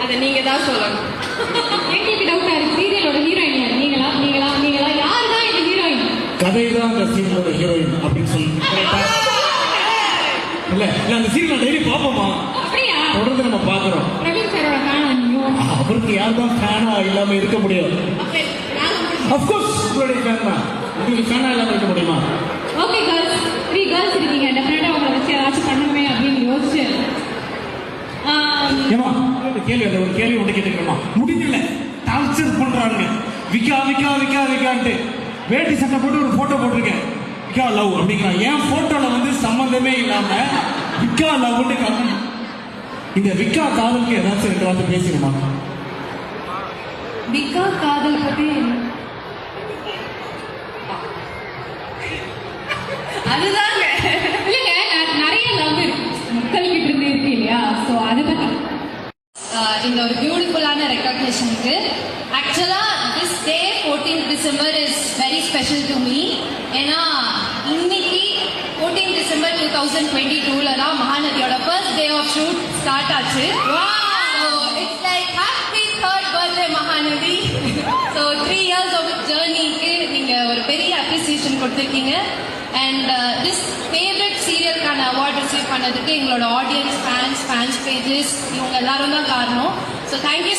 அதை நீங்க தான் சொல்லணும். எங்களுக்கு டவுட்டா இருக்கு. சீரியலோட ஹீரோயின் நீங்களா நீங்களா நீங்களா? யார் தான் இந்த ஹீரோயின்? கதை தான் அந்த சீரியலோட ஹீரோயின் அப்படின்னு சொல்லி இல்ல இல்ல அந்த சீரியல் டெய்லி பார்ப்போமா? அப்படியா? தொடர்ந்து நம்ம பாக்குறோம். பிரவீன் சாரோட ஃபேனா நீங்க? அவருக்கு யார் தான் ஃபேனா இல்லாம இருக்க முடியும்? அஃப்கோர்ஸ் உங்களுடைய ஃபேன் தான். உங்களுக்கு ஃபேனா இல்லாம இருக்க முடியுமா? ஓகே கேர்ள்ஸ், 3 கேர்ள்ஸ் இருக்கீங்க. டெஃபினட்டா உங்களை வச்சு ஏதாச்சும் பண்ணுமே அப்படின்னு யோசிச்சு ஏமா ஒரு கேள்வி அந்த ஒரு கேள்வி ஒன்று கேட்டுக்கிறோமா? முடியல டார்ச்சர் பண்றாங்க. விக்கா விக்கா விக்கா விக்கான்ட்டு வேட்டி சட்டை போட்டு ஒரு போட்டோ போட்டிருக்கேன். விக்கா லவ் அப்படிங்கிறான். என் போட்டோல வந்து சம்பந்தமே இல்லாம விக்கா லவ்னு காட்டணும். இந்த விக்கா காதலுக்கு ஏதாச்சும் 2 வார்த்தை பேசிடுமா? விக்கா காதல் பத்தி அதுதாங்க இல்லைங்க, நிறைய லவ் இருக்கு மக்கள் கிட்ட இருந்து இருக்கு இல்லையா? ஸோ அதை பத்தி இந்த ஒரு பியூட்டிஃபுல்லான ரெக்கக்னிஷனுக்கு ஆக்சுவலா this day 14th December is very special to me. ஏன்னா இன்னைக்கு 14th December 2022 தான் மகாநதியோட first day of shoot start ஆச்சு. It's like happy 3rd birthday Mahanadi. So 3 years of ஜேர்னிக்கு நீங்க ஒரு பெரிய அப்ரிசியேஷன் கொடுத்துருக்கீங்க. அண்ட் திஸ் ஃபேவரட் சீரியலுக்கான அவார்ட் ரிசீவ் பண்ணதுக்கு எங்களோட ஆடியன்ஸ், ஃபேன்ஸ் பேஜஸ் இவங்க எல்லாரும் தான் காரணம். So thank you.